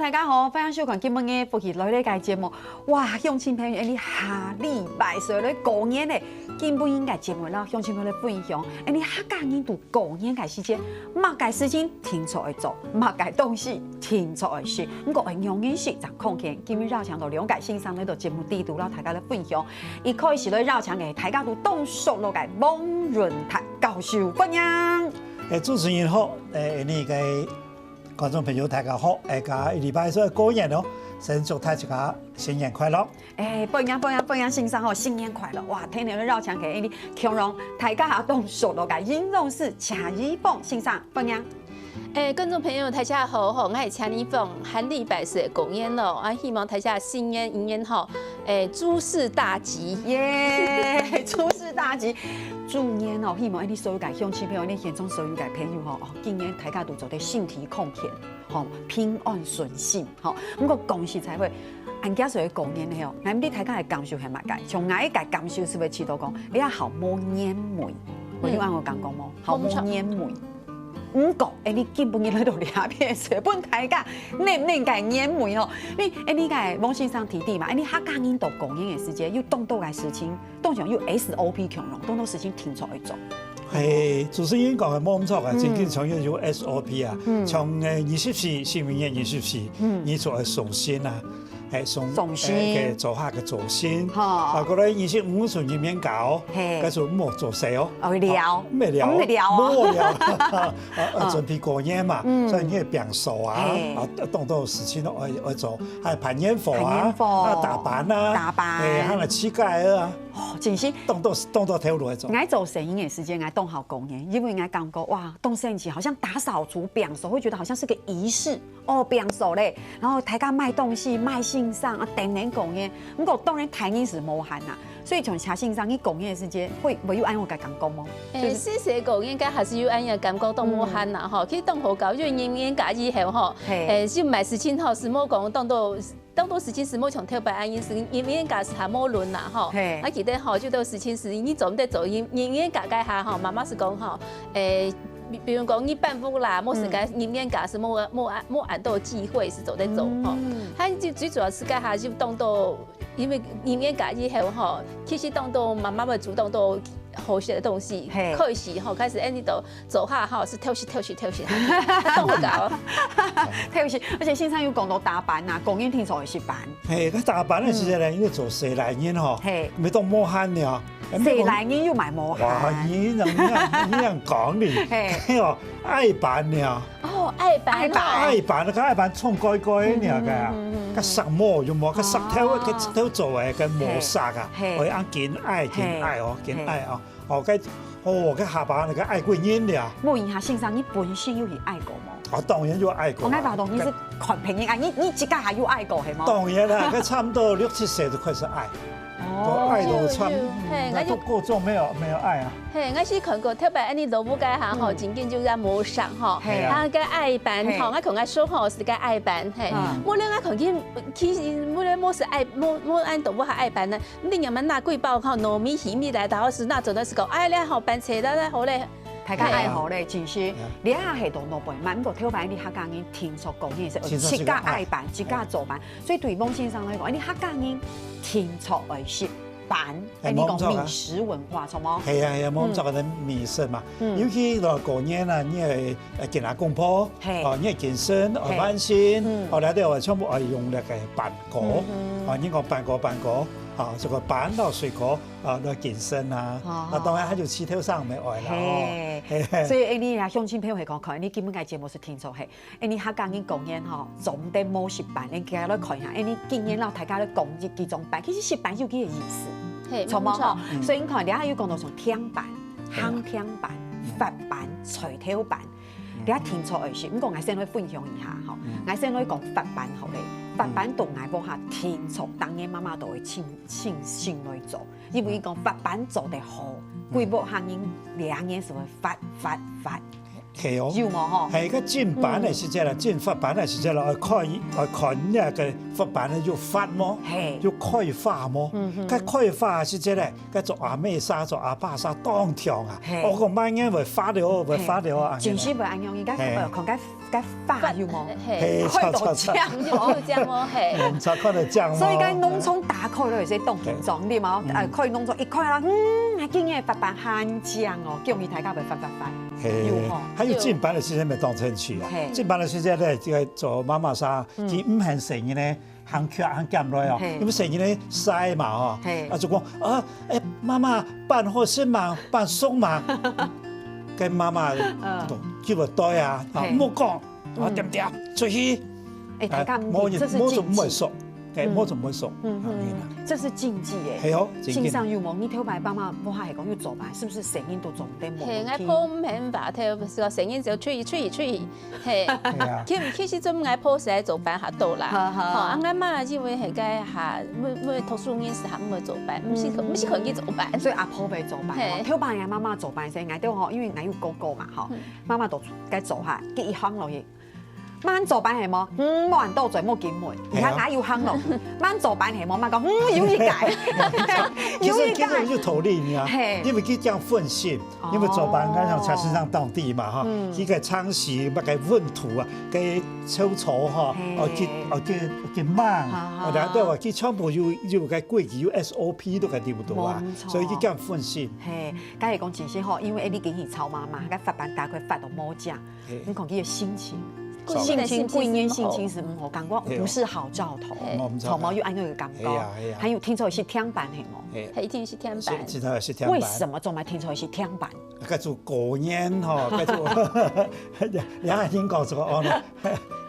大家好，欢迎收看今晚的福气来咧个节目。哇，乡亲朋友，你下礼拜所咧过年咧，今本应该节目啦，乡亲朋友咧分享，你客家人度过年个时间，乜个事情听错会做，乜个东西听错会说，不过用意是掌控权。今日绕墙度了解欣赏呢度节目地图啦，大家咧分享，伊可以是咧绕墙嘅大家度动手落个网论坛教授分享。主持人好，你个。观众朋友，大家好！下礼拜是过年咯，先祝大家新年快乐！欢迎欣赏新年快乐！哇，天天都绕墙给你形容，大家下动手落个形容是恰一凤欣赏欢迎。观众朋友，大家好，我是强尼凤，韩礼拜是过年咯，希望大家新年迎年好，诸事大吉耶！诸事大吉，祝年哦，希望你所有嘅乡亲朋友，你现中所有嘅朋友吼，今年大家都做得身体康健，吼平安顺心，吼。不过恭喜才会，俺家所谓过年的哦，俺哋大家嘅感受系乜嘅？从哪一个感受是会起到讲，你啊好冇烟味，我就按我讲讲冇，好冇烟味。唔过，你基本嘅喺度两片水本大家，你唔该烟味哦。你个网先生提嘛，你客家人度过年嘅时间，又动到嘅事情，动上又 SOP 强龙，动到事情停出去做。係，主持人講嘅冇咁錯嘅，正經常有 SOP 啊，從24新明年24，你做首先啊。送嘅做客嘅做先，嗰啲25歲入面搞，跟住冇做事哦，聊咩聊？冇聊準備過年嘛，所以你變數啊，當到事情我做，係辦煙火啊，打扮啊，係咪乞丐啊？真是當到條路去做。我做生意嘅時間，我動好公園，因為我感覺哇，動生意好像打掃除、變手，會覺得好像是個儀式哦，變手咧，然後大家賣東西、賣信上啊，等人公園，不過當然台語是無限啦，所以從茶信上你公園嘅時間，會有按我嘅感覺嗎？謝謝公園家還是有按嘅感覺都無限啦，吼，佢當好搞，因為年假以後吼，就買事情吼，是冇講當到事情是冇從特別按因是年假是下冇論啦，吼，啊記得吼，就到事情是你做唔得做，年假該下吼，媽媽是講吼，比如講你辦不啦，冇時間年假是冇按到機會是做得做吼，他就最主要是該下就當到，因為年假以後吼，其實當到媽媽會主動到。好些的东西，可以吼開始你都做下吼是挑戲，都好搞。挑戲，而且線上有講到打扮啊，公園聽說是扮。係，佢打扮嘅時陣咧，你做四來年嗬，咪當摸慳了。四來年又買摸慳。哇，你樣講你，愛扮了。哦，愛扮，佢愛扮衝該呢個。個實摸用摸，個實條做嘅個磨砂啊，我啱見愛哦，個下巴那個愛過癮了。我問下先生，你本身有去愛過嗎？我當然有愛過。我愛話到你是群平人愛，你自家還有愛過係嗎？當然啦，佢差唔多6、7歲就開始愛。哦，愛到差，那都過咗沒有愛啊？嘿，我是看過特別你老母街下吼，真緊就在模上吼，啊個愛扮吼，我同我說吼是個愛扮嘿，我兩個看見其實我兩冇是愛冇按動物係愛扮呢，你要麼拿貴包吼糯米魚米來到是那做的是個愛咧吼扮車咧好咧。大家愛好咧，真是你啊係到老輩，唔過挑擺你客家人聽說講嘢時，自家愛辦，自家做辦，所以對翁先生來講，你客家人聽錯而識辦，你講美食文化，錯冇？係啊，冇咁做嘅美食嘛。尤其到過年啊，你係見下公婆，哦，你係健身，哦，萬仙，後來都係全部係用力嘅辦果，哦，你講辦果。啊，這個板到水果啊，來健身啊，當然佢就刺條上咪愛啦。所以你啊，鄉親朋友係講，你基本嘅節目是聽錯係，你客家人講嘢吼，總得冇識辦，你家來看下，你今年老大家咧講幾種辦，其實識辦有幾個意思，錯冇吼？所以你看，你啊要講到從聽辦、夯聽辦、發辦、隨條辦，你啊聽錯而是，唔過我先來分享一下吼，我先來講發辦好咧。發辦同外婆下天錯，當然媽媽都會親來做，因為講發辦做得好，規模行人2年是會發。係哦，有冇吼？係個正版嘅時節啦，正法版嘅時節啦，看呢個法版咧要發麼，要開花麼，個開花時節咧，個做阿妹沙做阿爸沙當條啊，我個媽嘢會發了啊，真是袂安樣，而家看個花有冇？係開到漿，哦，這樣哦，係。唔錯，看到漿。所以講農村打開都有些凍形狀啲嘛，可以農村一開啦，還今日發辦很漿哦，叫伊大家袂發。係，還有正版嘅時節咪當成去啊，正版嘅時節咧，就係做媽媽沙，佢唔係成日咧。行缺行減落哦，因為成日咧曬嘛哦，啊就講啊誒媽媽辦好先嘛，辦餸嘛，跟媽媽叫佢對啊，唔好講，啊點點出去，誒大家冇做唔會熟，冇做唔會熟，這是禁忌誒。係哦，線上有冇？你跳牌爸媽冇係講要做牌，是不是成日都做唔得冇？係，我鋪唔係話跳，個成日就出去，係，其實總愛鋪是來做班下到啦。哦，我媽因為係個下每讀書人時下唔會做班，唔是佢去做班，所以阿婆袂做班。跳牌嘅媽媽做班先，嗌到嗬，因為嗌有哥哥嘛，嗬，媽媽就該做下，結一行落去。慢做班係麼？冇人多嘴冇見門，而家嗌要行落。慢做班係麼？媽講有一解，有一解就頭力啊，因為佢這樣分線，因為做班嗰種茶先生當地嘛哈，佢個倉時乜嘅溫土啊，嘅抽草哈，佢慢，我哋都話佢全部要個規矩，要 SOP 都係掂唔到啊，所以佢這樣分線。係，梗係講真先嗬，因為你經驗操媽媽，佢發班大概發到冇獎，你講佢嘅心情。性情貴人性情是唔好，感覺不是好兆頭。草毛又按那個感覺，還有聽說是聽板係冇？係一定是聽板。為什麼仲咪聽說是聽板？叫做過年嗬，叫做你啱先講咗哦，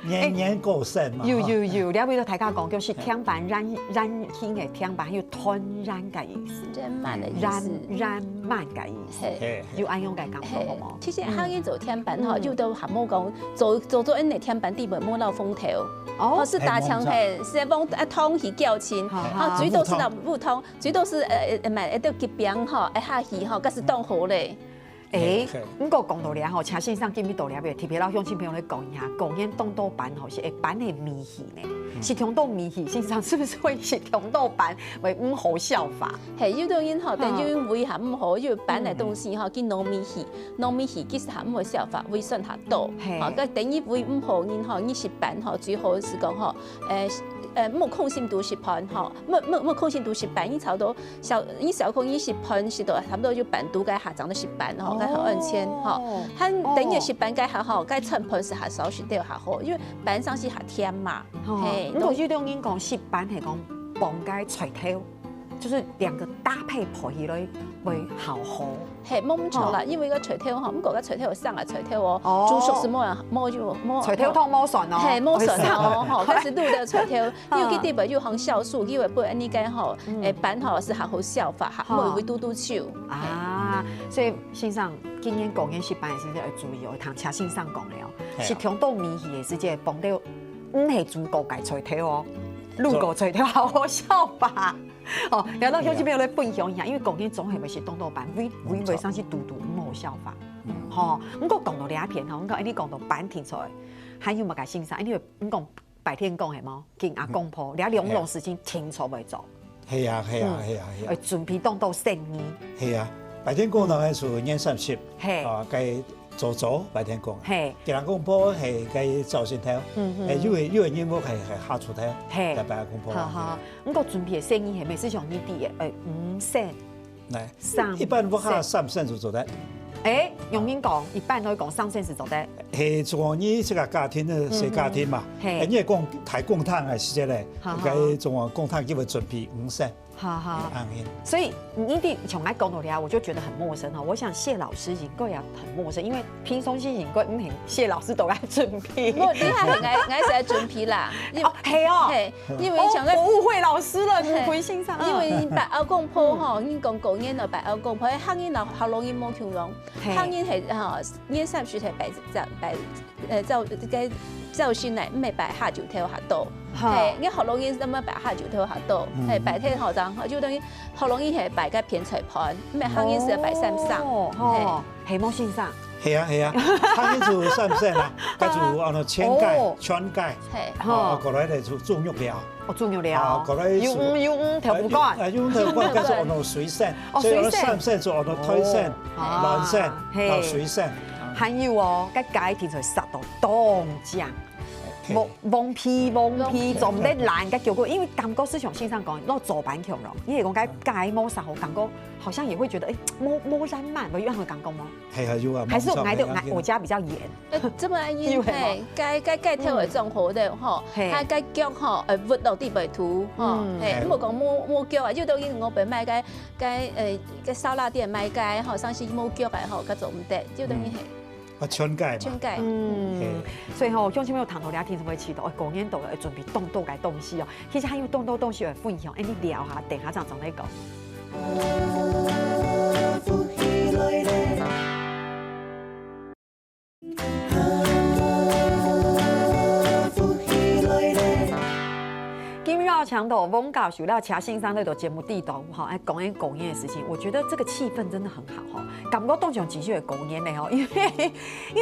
年年過生嘛。有，你邊度大家講就是聽板染興嘅聽板，還有吞染嘅意思。染慢嘅意思。染慢嘅意思。有按樣嘅感覺好冇？其實香港做聽板嗬，就都還冇講做因為聽板地本冇漏風頭，哦，是打槍係，是幫一通去叫親，啊，最多是那不通，最多是買一啲結餅嗬，一下去嗬，嗰是當好咧。誒，咁個講道理啊，嗬，請先生見面道理嘅，特別老鄉親朋友嚟講一下，講緊東道班嗬是會班係迷戲呢，是東道迷戲，先生是不是會是東道班為唔好效法？係，有當然嗬，但因為係唔好，因為班嚟東西嗬，見農迷戲其實係唔好效法，會算下多，啊，個等於會唔好，然後呢是班嗬，最好是講嗬，冇空心讀習班嗬，冇空心讀習班，你差不多小空呢習班是到差不多就班讀該下長的習班嗬，該好按簽嗬，佢等於習班該下嗬，該成班是下少是都要下好，因為班上是下天嘛。係，咁我有啲人講習班係講幫該垂頭，就是兩個搭配配起來會好好。係冇咁錯啦，因為個垂頭嗬，咁個垂頭生啊垂頭哦，煮熟是冇垂頭湯冇順哦，係冇順哦，嗬，嗰是滷的垂頭，因為佢啲要行酵素，因為不然你間嗬，班嗬是好效法，冇會嘟嘟手。啊，所以先生今年講緊習班嘅時候要注意哦，同車先生講嘅哦，是聽到迷戲嘅時節幫到唔係煮個介垂頭哦，滷個垂頭好效法。哦，聊到鄉親朋友來分享一下，因為講緊總係咪是東道班，會上是嘟嘟唔好效法。吼，我講到兩片吼，我講你講到班聽出來，還有乜個欣賞？因為我講白天講係麼？見阿公婆，你兩樣事情清楚未做？係啊，會準備當到新年。係啊，白天講當係做年30，啊，該做白天講。係，見阿公婆係該早先睇，因為因為係下廚睇，係白阿公婆。哈，我講準備嘅生意係咪是像呢啲嘅5升？嚟，一般我下3升就做得。用英講，一般都講3升是做得。係做呢這個家庭嘅小家庭嘛，因為講太公湯嘅時節咧，該做公湯叫佢準備5升。所以你啲從來講到嚟啊，我就覺得很陌生哦。我想謝老師應該也很陌生，因為平常時應該唔係謝老師都愛準備。我你係愛是愛準備啦。哦，係哦。係，因為像我誤會老師了，誤會先生。因為白歐公婆嗬，你講過年就白歐公婆，客人就好容易冇強用。客人係嗬，年30係就算嚟唔係擺下就跳下到，係你好容易咁樣擺下就跳下到，係白天學長，就等於好容易係擺個偏財盤，唔係客人是擺3升，係冇先生。係啊係啊，他呢做散唔散啊？佢做按照圈蓋，過來嚟做種肉料。種肉料。過來用頭骨乾。用頭骨乾做按照水散，所以按照散唔散做按照推散、亂散、到水散。還有哦，個雞田就殺到當醬。黃皮做唔得爛嘅叫過，因為感覺市場線上講，攞做板強咯。因為講解冇殺好，感覺好像也會覺得冇爛慢，會有咁嘅感覺嗎？係啊，有啊。還是我家比較嚴。這麼安逸係，該跳為種好的吼，他該腳吼屈到地白土吼，係冇講冇腳啊，有到因我被賣個燒臘店賣個吼，上次冇腳嘅吼，佢做唔得，有到因係。圈蓋所以吼，鄉親們有談到聊天，就會知道，過年到了，準備凍多嘅東西哦。其實還有凍多東西嘅分享，你聊下，等下再嚟講。今日強頭翁教授了車先生那個節目地道哈，講過年的事情，我覺得這個氣氛真的很好哈，感覺當場繼續係過年嘞哈，因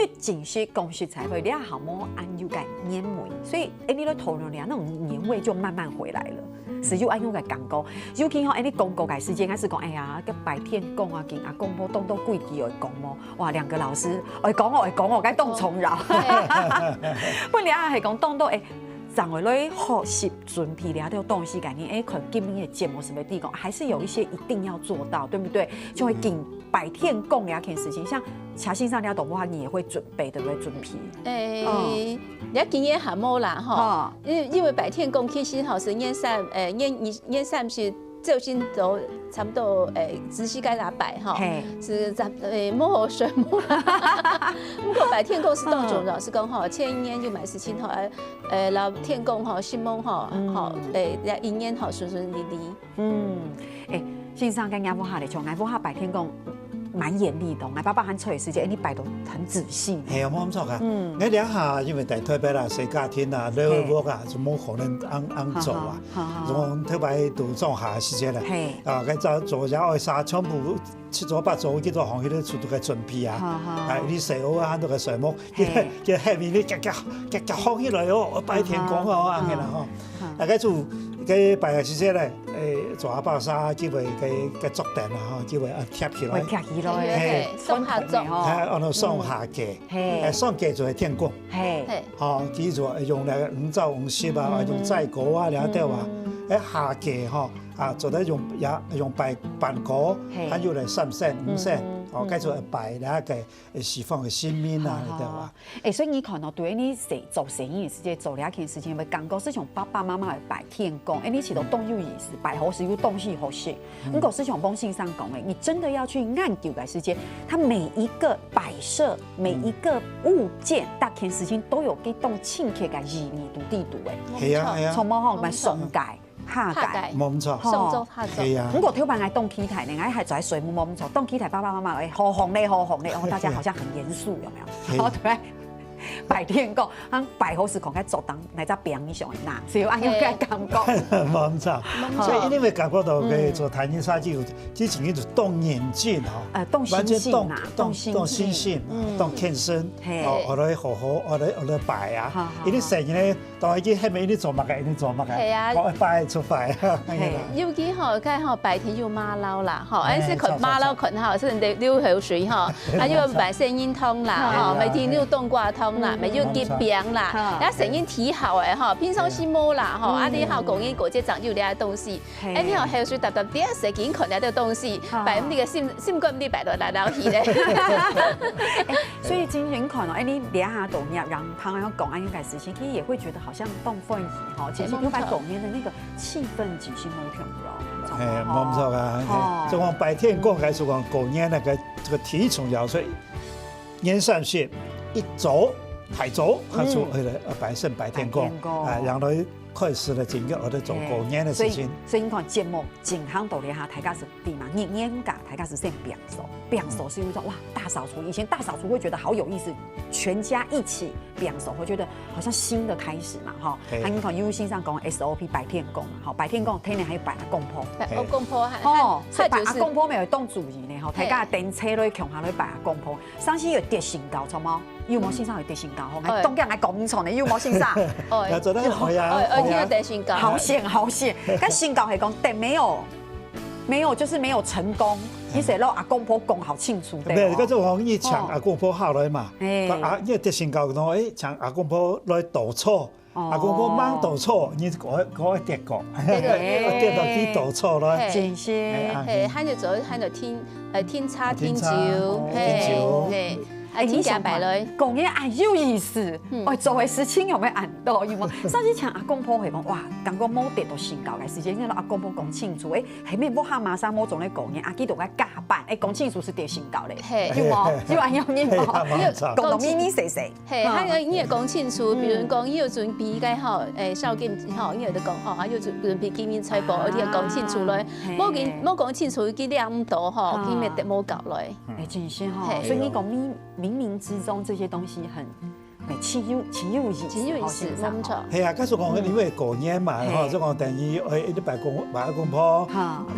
為景色講食材會，你也好冇按有個年味，所以你咧討論咧那種年味就慢慢回來了，是有按有個感覺，尤其吼你講過嘅時間開始講，哎呀，個白天講啊，見阿公婆當到貴幾來講麼，哇，兩個老師愛講我該當重擾，不然啊係講當到誒。讓我來學習準備了啲東西，概念可能今年的節目什麼地方，還是有一些一定要做到，對不對？就會跟白天講兩件事情，像茶先生了懂不？你也會準備，對不對？準備。你今年還冇啦哈，因為白天講其實好是年三是。就先都差不多仔細該打擺哈，是冇好水冇啦。不過白天公司當中老師講哈，前一年就買事情哈，老天公哈，新夢哈，好一年好順順利利。先生跟啱講下嚟，從啱講下白天公。蠻嚴厲的，我爸爸喊出嚟時間，你擺到很仔細。係啊，冇咁錯噶。你兩下因為大台北啦、細家庭啊、老屋啊，就冇可能按做啊。從台北到種下時間啦，啊，佢就做咗愛沙全部七做八做幾多行業都做到嘅準備啊。係啲細屋啊，喺度嘅細木，佢下面啲夾行起來哦，白天講哦，啱嘅啦嗬。大家做佢擺嘅時間咧，做下白沙機會嘅作定啊，嗬，機會貼起來。係上下做，係按照上下嘅，上嘅就係天公，嚇，叫做用嚟五洲五色啊，用齋果啊，兩啲話，下嘅嗬，啊，做得用白果，還有嚟三色五色，哦，繼續擺兩個釋放嘅新面啊，你哋話。所以你看到對你做生意嘅時間，做兩件事情，咪感覺是從爸爸媽媽嘅白天公，你起到東有意思，擺好時有東西好食。如果是從風信上講嘅，你真的要去研究嘅時間，它每一個擺設，每一個物件，大件事情都有幾棟親切嘅意義度地度嘅。係啊係啊。從乜學咪上界。下界冇咁錯，上週下週。係啊。如果挑辦係當機台，另外係在水母冇咁錯，當機台爸爸媽媽好紅咧，哦，大家好像很嚴肅，有沒有？好對。白天講，擺好時講喺做當嚟只餅上嘅嗱，只要按樣嘅感覺。冇咁錯，所以因為感覺到佢做台年沙之前叫做動眼睛嗬，動心性啊，動心性，動健身，我哋好，我哋擺啊，呢啲成日咧，當已經係咪呢啲做乜嘅，我擺出擺啊。尤其嗬，佢嗬白天要馬騮啦，嗬，嗰時群馬騮群嗬，先溜口水嗬，啊要擺聲音湯啦，嗬，每天要冬瓜湯。咪要結餅啦，然後成日睇好誒嗬，平常時冇啦嗬，啊啲後講緊嗰隻長要啲東西，誒啲後口水揼揼啲食件群有啲東西，擺咁啲嘅心肝啲擺到嚟去咧。所以今年可能誒你兩下動業，讓旁人講安應該事情，其實也會覺得好像動氛圍嗬，其實要擺動業的那個氣氛其實冇咁咯。係冇咁錯噶，就講白天講嘅，就講過年那個這個體重要，所以年三十一早。太早，他做去了擺聖白天公，啊，讓佢开始了整个我在做过年的事情。所以你看节目健康道理下，大家是比嘛，年假大家是先变手，变手是因为说哇大扫除，以前大扫除会觉得好有意思，全家一起变手，会觉得好像新的开始嘛，哈。还你看 U 先生讲 SOP 白天工嘛，好白天工天天还有摆阿公婆，阿公婆哦，摆阿公婆没有动主意呢，吼，大家电车里穷下里摆阿公婆，上次有跌身高，错吗？有冇先生有跌身高？吼，东江来讲明错呢，有冇先生？要做得好呀，听到跌身高，好险好险！但身高系讲跌没有就是没有成功，你写到阿公婆讲好清楚的。没有，嗰种讲伊抢阿公婆下来嘛，阿伊跌身高讲诶，抢阿公婆来倒错。阿公婆忙倒错，你嗰跌过，跌到啲倒错咯。真是，喊就做，喊就天差天酒，你想摆嘞，讲嘢哎有意思，喂，作为事情有咩按到？有冇？上次抢阿公婆係講，哇，感覺冇跌到身高嘅時間，因為阿公婆講清楚，係咩冇下馬上冇做咧講嘢，阿基度嘅加班，講清楚是跌身高咧，有冇？有按有你冇？講到咪咪細細，係，佢個伊個講清楚，比如講伊個準備嘅吼，少見吼，伊個就講吼，啊，要準備見面採報，而且講清楚咧，冇講清楚佢量唔到吼，佢咪跌冇夠咧。真是吼，所以你講冥冥之中这些東西很情有意思，冇錯。係啊，假如講因為過年嘛，吼，即講等於一啲拜公婆，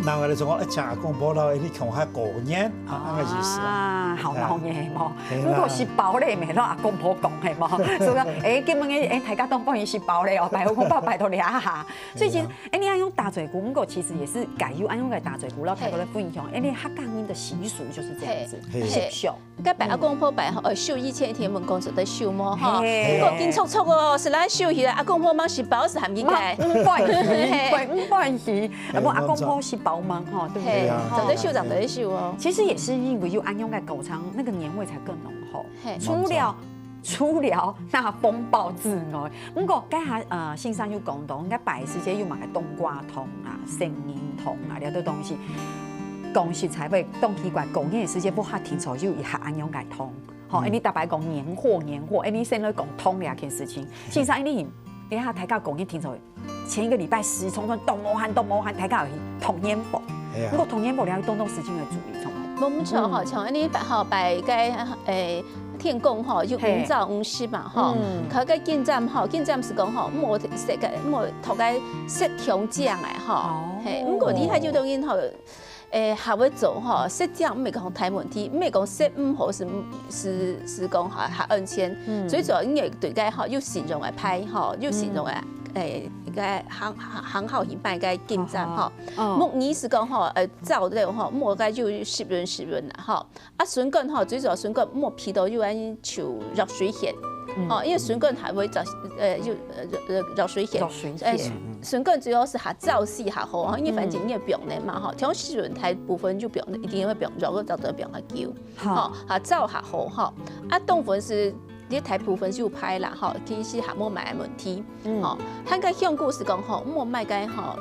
然後我哋就講一請阿公婆咯，一啲窮下過年，咁嘅意思。啊，好鬧嘢冇，如果是包咧，咪攞阿公婆講係冇，所以基本嘅大家都幫伊是包咧哦，拜公婆拜到你下。所以其實你按用打嘴鼓，不過其實也是改用按用嘅打嘴鼓，然後泰國的分享，你客家人的習俗就是這樣子，習俗。咁拜阿公婆拜燒以前天門公就得燒麼？哈，不過緊促促哦，是來燒起來，阿公婆忙是包是含應該，唔關係，不過阿公婆是包忙哈，對不對？長得燒，長得燒哦。其實也是因為有安用嘅狗腸，那個年味才更濃厚。除了那風暴之外，不過家下先生要講到，應該拜時節要買冬瓜湯啊、生銀湯啊，呢啲東西。講食材會當奇怪，過年嘅時節不客天才要一下安用嘅湯。好，你大白講年貨，你先來講通兩件事情。先生，你下大家講嘅天才，前一個禮拜時匆匆動無限，大家有去同年報。不過同年報你要動時間嘅注意，從冇錯吼，像你拜個天公吼，要五灶五事嘛吼，佢個建站是講吼，冇食個冇頭個食強醬嘅吼，不過你係要當然吼。下尾做哈，食醬唔係講大問題，唔係講食唔好是講下按先，最主要因為對個哈要形容嘅派哈，要形容嘅個行好型辦個建站哈，木耳是講哈照咧哈，莫個要濕潤啦哈，啊筍乾哈最主要筍乾莫皮到要按像熱水鹹。哦，因為筍乾還會就熱水鹹，筍乾主要是下燥細下好，因為反正你係冰的嘛，哈，像濕潤台部分就冰的，一定會冰，如果就得冰下叫，哈，下燥下好哈，啊冬粉是啲台部分就拍啦，哈，其實下冇買問題，哦，香港香菇是講吼，冇買個吼，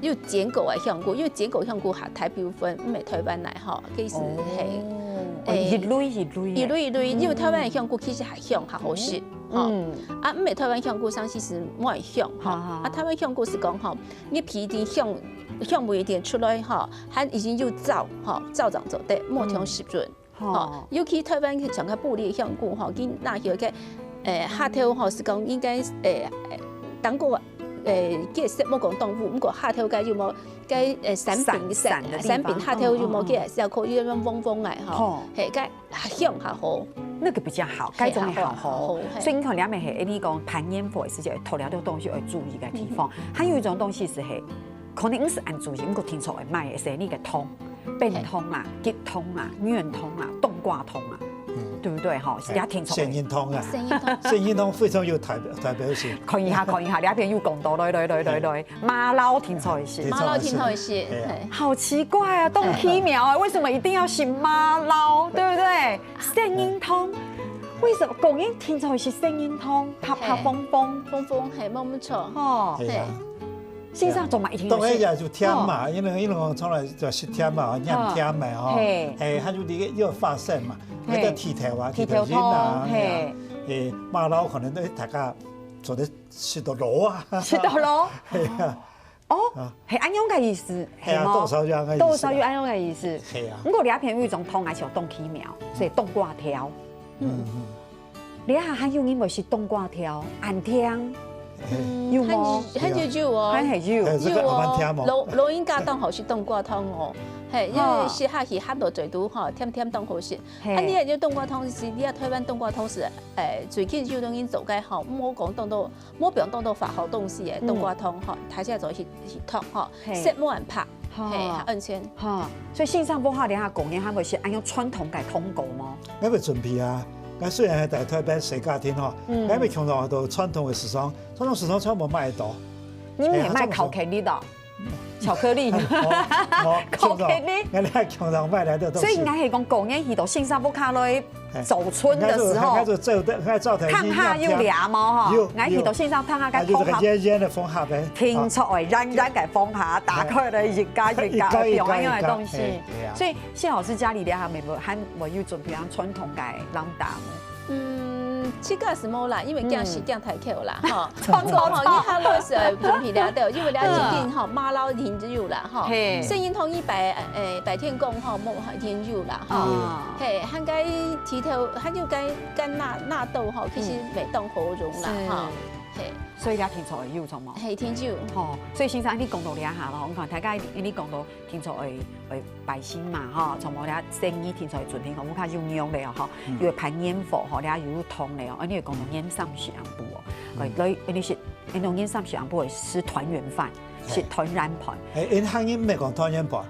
要剪狗嘅香菇，因為剪狗香菇下台部分唔係台灣來哈，其實係。一類，因為台灣嘅香菇其實係香係好食，啊唔係台灣香菇上其實冇係香，啊台灣香菇是講吼，你皮一定香味一點出來吼，它已經要燥，燥長做得冇調濕潤，尤其台灣嘅像個布列香菇吼，佢那個嘅蝦頭吼是講應該當過。嘅食冇講動物，不過蝦頭嘅要冇嘅散餅蝦頭要冇嘅小口要咁嗡嗡嚟嚇，係嘅香下好，那個比較好，該種也好。所以你看兩面係你講盤煙火嘅時節，頭兩樣東西要注意嘅地方，還有一種東西是係可能是按注意，不過聽錯會買嘅係你嘅湯、變湯啊、結湯啊、軟湯啊、冬瓜湯啊。對不對？哈，也挺錯。生煙湯啊，生煙湯非常有代表性。看一下，你一邊有講到，對，馬lau挺錯一些，馬lau挺錯一些，好奇怪啊，動奇妙啊，為什麼一定要是馬lau，對不對？生煙湯，為什麼講嘢挺錯是生煙湯，啪啪風係冇錯，哦，係。先生做埋一天。當然也就甜嘛，因為我從來就食甜嘛，飲甜嘛，哈，它就啲要發聲嘛。嗰個鐵條啊，鐵條煙啊，馬lau可能都大家做啲食到螺啊，食到咯。係啊，哦，係安樣嘅意思，係啊，豆燒樣嘅意思，豆燒魚安樣嘅意思。係啊。不過你一片有一種湯係像凍起苗，所以凍掛條。你下還有因為是凍掛條，暗聽。有冇？很少哦，很少。有哦，老人家當好是凍掛湯哦，係因為食下去喝到嘴都吼，甜甜當好食。啊，你係凍掛湯是，你啊台灣凍掛湯是最近就已經做解吼，冇講凍到冇不用凍到發好東西嘅凍掛湯吼，睇下就係湯吼，食冇人拍，係安全。哈，所以線上播下你下講嘢，係咪是按照傳統嘅通稿嗎？我咪準備啊！我雖然係大台北社家庭嗬，我咪強調到傳統嘅時尚，傳統時尚差唔多賣到。你唔係賣巧克力的，巧克力。巧克力。我哋係強調賣嚟到。所以我係講過年去到線上播卡來走春的時候，燙下要涼嘛嗬，我去到線上燙下嘅風下。熱熱嘅風下邊。天才熱熱嘅風下，打開嚟越加越加漂亮嘅東西。所以謝老師家裡咧，還沒有準備傳統嘅冷淡。這個是冇啦，因為驚時間太巧啦，哈。不過吼，你下落時候準備了到，因為你最近吼馬老天就啦，哈。聖嬰統一白天公吼冇天就啦，哈。嘿，還該提頭，還要該納豆吼，其實未當好用啦，哈。嘿，所以你天才要做嘛？係天就，吼。所以先生你講到你下咯，我看大家你講到天才會白心嘛，哈，從我哋生意天才準備，我看有用咧，哈，又排煙火，吼，你有通咧，你又講到煙三時安布哦，你是用煙三時安布會吃團圓飯。是團圓盤。因漢語唔係講團圓盤。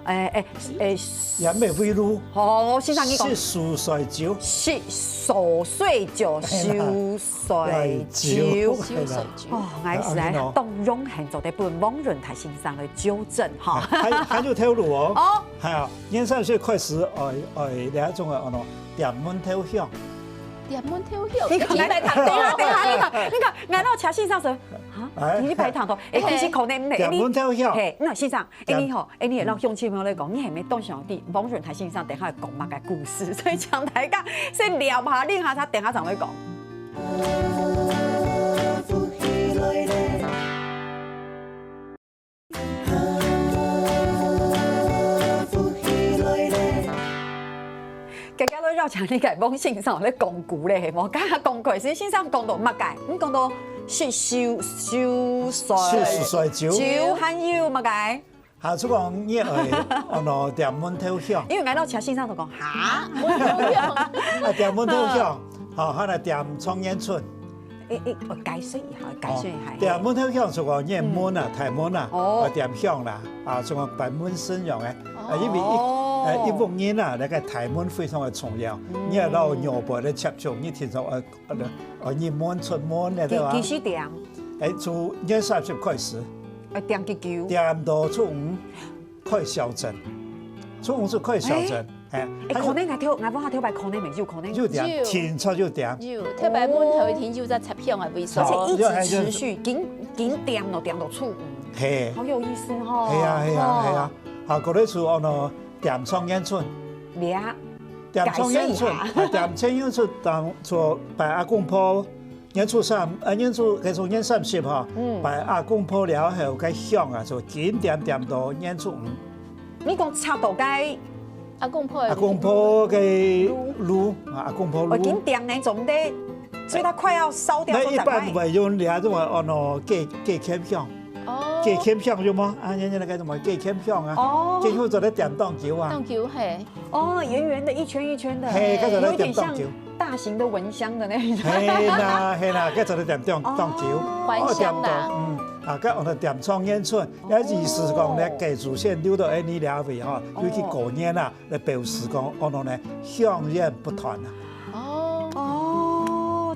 也咩味路？我先生你講。是熟睡酒。是熟睡酒，熟睡酒。哦，我是喺當永恆做啲本網人台先生嚟糾正哈。還有條路哦。哦。係啊，煙三歲開始另一種嘅點門頭香。點門頭香，你講嚟談，你講，我到車先生說，嚇，你排談到，其實可能唔係，點門頭香，那先生，你好，你係老鄉親朋友嚟講，你係咪當上啲網上台先生等下講乜嘅故事，所以請大家先聊下，練下，等下就會講。大家都繞場呢個網線上咧講古咧，係冇？家下講佢先，先生講到乜嘅？咁講到是燒水酒，酒還有乜嘅？下出講呢係點門頭香。因為我到車先生就講嚇，門頭香，點門頭香，可能點청년 촌。我解釋一下，解釋一下。點門頭香就講熱門啊，太門啊，點香啦，就講白門生用嘅，因為一部人啊，那個台門非常的重要。你係攞尿布嚟接觸，你聽到熱門出門咧，對吧？幾時點？從20-30開始。點幾久？點到初五開小鎮，初五就開小鎮。可能我幫下跳擺，可能未有可能。就點，天出就點。有，跳擺門頭天就在插香嘅位置。而且一直持續，緊點到初五。係。好有意思哦。係啊。嗰啲就點청년 촌。點청년 촌，點청년 촌當做擺阿公婆。年初30哈，擺阿公婆了後，個香啊就緊點到年初五。你講插到街阿公婆嘅爐，阿公婆爐。我緊點呢種的，所以它快要燒掉。那一般唔係用兩種雞鉗香，雞鉗香啫嘛，人家那個什麼雞鉗香啊，雞鉗做得點當酒啊。當酒係。圓圓的，一圈一圈的，有點像大型的蚊香的那種。係啦，佢做得點當酒，還香啦。佢我哋點청년 촌，有意思講咧，繼祖先留到呢兩位哈，尤其過年啊，嚟表示講我哋咧香煙不斷啊。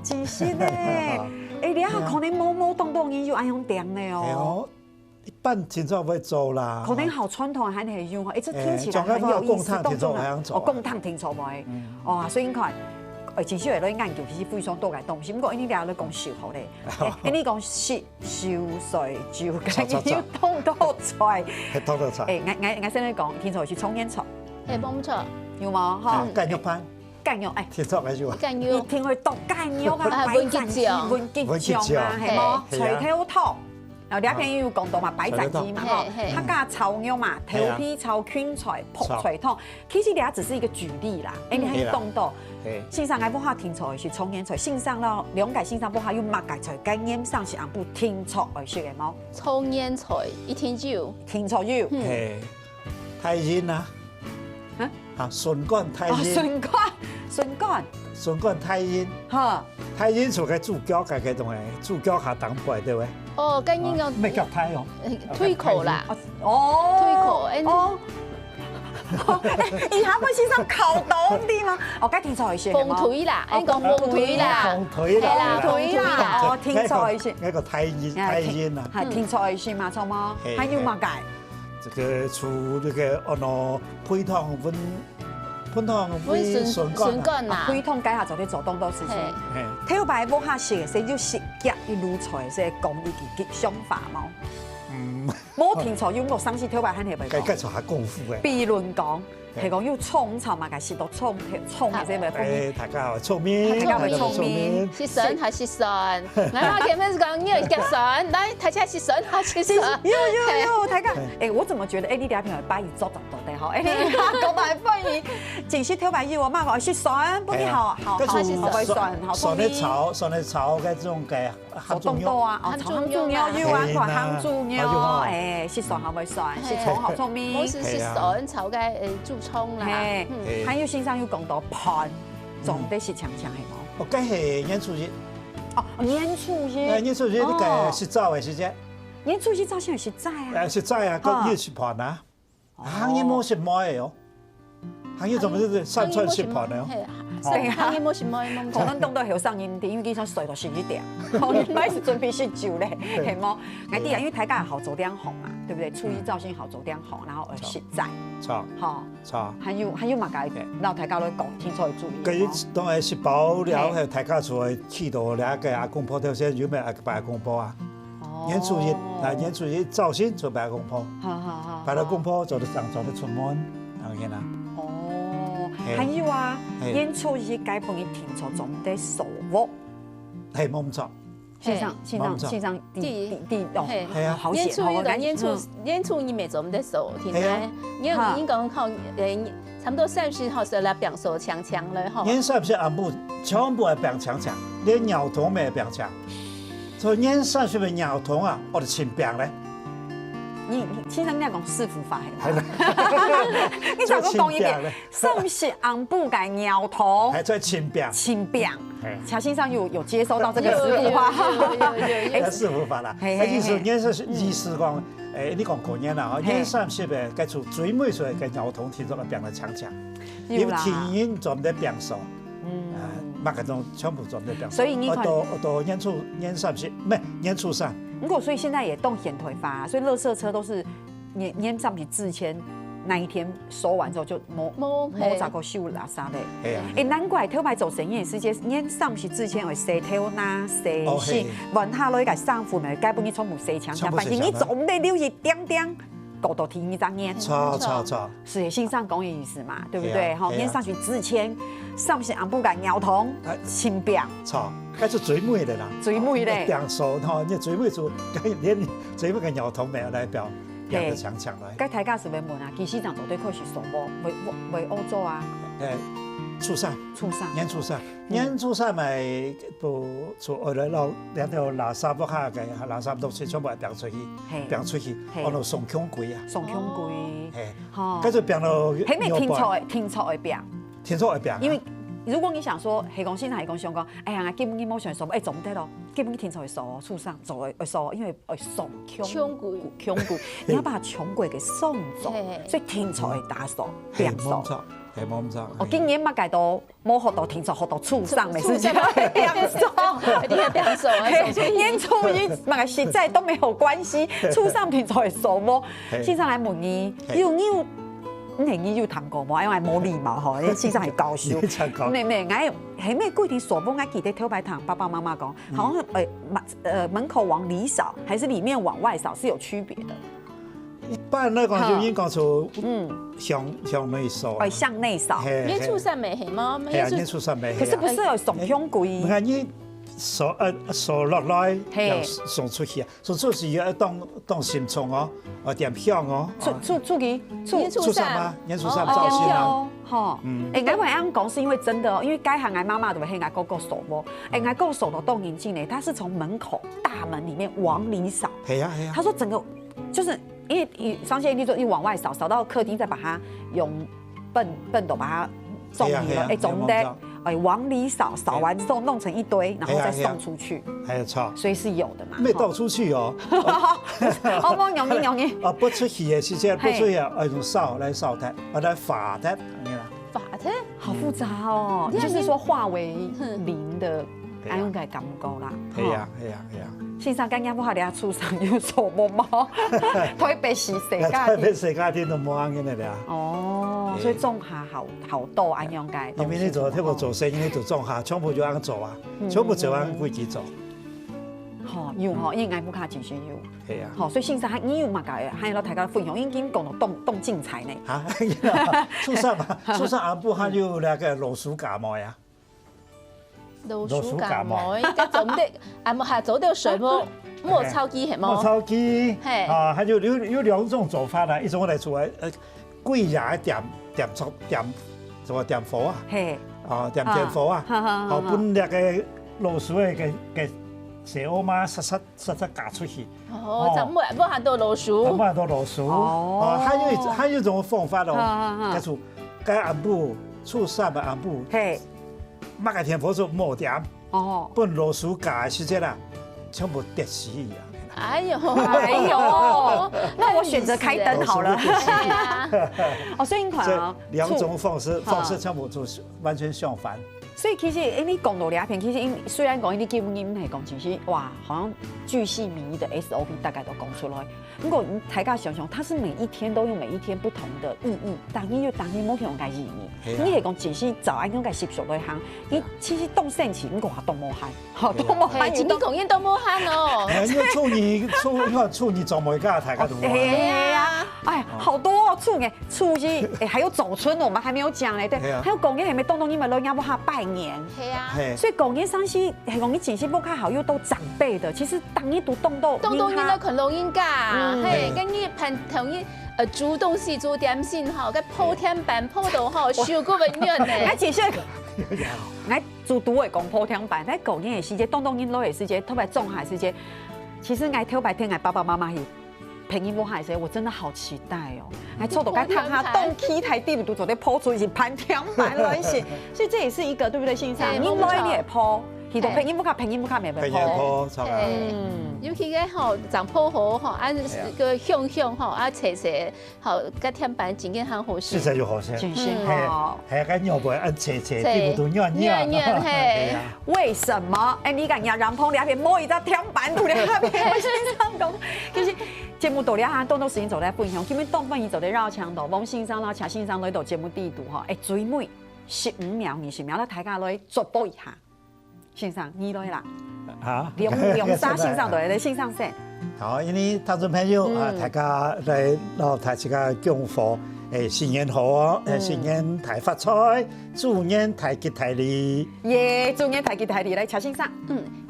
真是咧，你下可能冇當當然要按樣點咧哦。一般天早會做啦，可能好傳統還係用，這聽起來很有意思。共燙天早會，所以你看，至少係咧研究其實非常多嘅東西。不過呢啲咧講燒好咧，呢講燒水酒，要當多菜，係多多菜。我先嚟講，天早去청년菜，係冇錯，有冇？哈，雞肉飯。干肉，哎，天错嘅就話，干你肉，聽佢讀干肉啊，擺陣子、文吉醬啊，係冇？脆條頭。然後兩片有講到嘛，擺陣子嘛，吼，客家炒肉嘛，頭皮炒芹菜、撲脆湯，其實倆只是一個舉例啦。哎，你還懂到？線上嘅不下天菜是蔥鹽菜，線上咯，兩解線上不下有乜解菜，跟鹽上是按部天菜嚟食嘅冇？蔥鹽菜一天就天菜有。太煙啊！啊，順乾太煙。順乾太煙。嚇。太煙做嘅主角嘅種誒，主角下當輩對唔？哦，跟應個咩叫太哦？推口啦。哦。推口，哎。哦。以下會先生考到啲嘛？我該天菜先。鳳腿啦，應講鳳腿啦。鳳腿啦。腿啦。哦，天菜先。一個太煙啊。係天菜先嘛，錯嗎？還有乜解？這個出那個配湯分順乾啦，配湯解下做啲做當多事情。睇白冇下食，食要食夾一路菜，即係講呢啲想法冇。冇天菜要我上次睇白肯定係咪？該做下功夫嘅。比論講係講要葱炒嘛，該食到葱嘅啫咪。大家好，聰明，大家好聰明。食筍係食筍，我前面講要夾筍，來大家食筍，好食筍。有，大家，我怎麼覺得你哋平時擺熱作到底好？你講到係不如，正式睇白要我媽講食筍，不啲好筍嚟炒嘅種嘅鹹豬肉啊，鹹豬肉要啊，鹹豬肉，食筍好咪筍，食葱好聰明。冇是食筍炒嘅豬葱啦。還有先生要講到盤，總得是強強係冇。哦，梗係年初一。哦，年初一。年初一你個食早嘅時間。年初一早先係食齋啊。食齋啊，個要食盤啊。行業冇食麥嘅哦。行業做乜都三餐食盤嘅哦。係啊，行業冇食麥冇。可能當到後生人啲，因為經常睡到11點，可能買是準備食酒咧，係冇。我啲啊，因為大家好早點紅嘛，對不對？初一早先好早點紅，然後食齋。錯。好。錯。還有乜解嘅？然後大家都講天菜注意。佢當係食飽了，係大家出去去到兩個阿公婆頭先有咩拜阿公婆啊？年初一早先就拜阿公婆。拜到公婆就上出門，係啦。哦，還有啊，年初一該幫佢天菜總得熟喎。係冇錯。線上第哦，係啊，好年初一同年初一咪做唔得熟，天咧，因為應講靠差唔多30號時來變熟強強了吼。年30阿母全部係變強強，連尿桶咪變強。所以年30嘅尿桶啊，我哋前變咧。你先生你係講師傅法係嘛？你再講一遍，30阿母嘅尿桶係在前變。前變。喬先生有接收到這個師傅話，師傅法啦。意思意思講，你講過年啦，年30嘅該做最尾數嘅尿桶天作嚟變得強強，因為天陰做唔得變數，乜嗰種全部做唔得變數。所以你看，到年30唔係年初3。如果所以現在也動顯退發，所以垃圾車都是年30之前。那一天收完之後就冇再個收垃圾咧。難怪頭擺做生意嘅時節，年30之前會洗頭啦、洗先，問下攞個衫褲咪，基本你全部洗強強，反正你總得留一點點，搞到天一張年。錯，是先生講嘅意思嘛，對不對？好，年30之前，30阿母個尿桶清變。錯，嗰係最尾嘅啦。最尾咧。變數，你最尾做，連最尾個尿桶咪來表。變得強強來。該大家是咪問啊？其實上做對可是數無，為歐洲啊。初3。年初3咪不做我哋攞兩條垃圾不下嘅垃圾都全部係變出去，我哋送強櫃啊。送強櫃。係。跟住變到。係咪天菜會變？天菜會變。因為如果你想說係講先係講想講，哎呀，基本你冇想數，做唔得咯。基本天才會數，初3做會數，因為會送強櫃，你要把強櫃給送走，所以天才會打數變數。係冇咁錯。我今年乜計到冇學到天才，學到初3嘅事情變數，一定係變數。年初一乜嘅實在都沒有關係，初3天才會數冇。先生來問你，你有談過冇？因為冇禮貌嗬，你先生係教書。係咩規定？所不我記得頭擺堂爸爸媽媽講，好像門口往裡掃，還是裡面往外掃是有區別的。一般来讲就应该做向内扫，哎，向内扫。烟出上没黑吗？系啊，烟出上面。可是不是有送香柜？你看你扫落来，又送出去啊，送出去要当心葱哦，点香哦。出去出上吗？烟出上造型啊。吼，哎，我会安讲是因为真的哦，因为该行俺妈妈都会黑俺哥哥手不，哎，俺哥手的动眼镜呢，他是从门口大门里面往里扫。系啊系啊。他说整个就是因为上线一就一往外扫，扫到客厅再把它用笨斗把它种起了，哎，种的，哎，往里扫，扫完之后弄成一堆，然后再送出去。还有错，所以是有的嘛。没倒出去哦。哦，我容易。啊，不出去的时间，不出去啊，用扫来扫它，来法它，法它好复杂哦，就是说化为零的，安用改感觉啦。系啊。线上刚刚不好，你厝上有手摸猫，台北市世界。台北世界天都冇安嘅啦。哦，所以种下好多安用改。因为你做特别做生意，你就种下，全部就按做啊，全部就按规矩做。好有吼，因为爱不卡继续有。系啊。好，所以线上你有嘛个，还有大家分享，已经讲到动竞彩呢。啊，出上安部还有那个老鼠感冒呀。老鼠感冒，而家做唔得，啊冇下做到水莫超机系冇？莫超机，係啊，還有兩種做法啦，一種我哋做貴牙點什麼點火啊，嘿，啊點火啊，哦，本那個老鼠嘅蛇窩嘛，實夾出去。哦，就冇下到老鼠。冇下到老鼠。哦，還有一種方法哦，叫做該安部出三個安部。嘿。抹個點火就冇點，哦，本老鼠夾嘅時間啦，全部跌死一樣。哎呦，那我選擇開燈好了。對啊，哦，所以你看啊，兩種方式全部就完全相反。所以其實你講到兩片，其實雖然講你基本音係講，其實哇，好像巨細靡遺的 SOP 大概都講出來。不過大家想想，它是每一天都有每一天不同的意義，當然要當然冇同嘅意義。你係講只是早安咁嘅習俗來行，你其實動身前講下動無限，好動無限。今年講緊動無限哦。因為處女做每家大家都冇。對啊，哎，好多哦，處是還有走春，我們還沒有講咧，對，還有講緊係咪東東因為老人家下拜年，係啊，所以講緊上是係講緊前些不看好又都長輩的，其實當你讀東東應該群老人家，係跟你同意煮東西煮點心吼，個鋪天板鋪到吼，燒個溫暖呢。我其實我煮都會講鋪天板，但講緊嘅時節，東東因老嘅時節，特別種下時節，其實我頭白天我爸爸媽媽去。平音波海時，我真的好期待哦！還錯到該睇下東梯台地都做得鋪出一盤天板來寫，所以這也是一個對不對？線上你來你也鋪，佢同平音波卡沒鋪。尤其個吼長鋪好吼，按個向吼啊斜斜，吼個天板真嘅很好食。實在又好食，真是好。係個肉貝按斜斜，地都軟嘿。為什麼？哎，你講人讓鋪兩邊摸一隻天板度兩邊，線上講就是節目到了哈，多時間做咧分享，基本當分伊做咧繞牆度，往線上啦，請線上來到節目地圖哈，哎，最尾15秒、20秒，咱大家來逐步一下。線上你來啦，嚇，用啥線上來咧？線上先。好，因為聽眾朋友啊，大家嚟到大家恭賀新年好，新年大發財，豬年大吉大利。耶，豬年大吉大利，來請線上。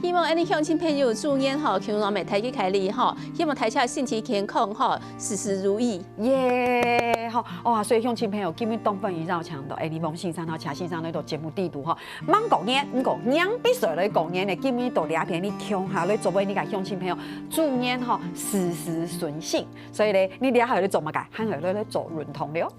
希望你鄉親朋友豬年吼，求我們大吉大利吼，希望大家身體健康吼，事事如意。耶，好哇！所以鄉親朋友，今日東分繞牆度，你往線上頭請線上來到節目地圖吼，忙過年，唔過年必須來過年嘅，今日到兩片你聽下，你做為你個鄉親朋友，豬年吼事事順心，所以咧你兩下你做乜嘅，喊佢咧做潤通了。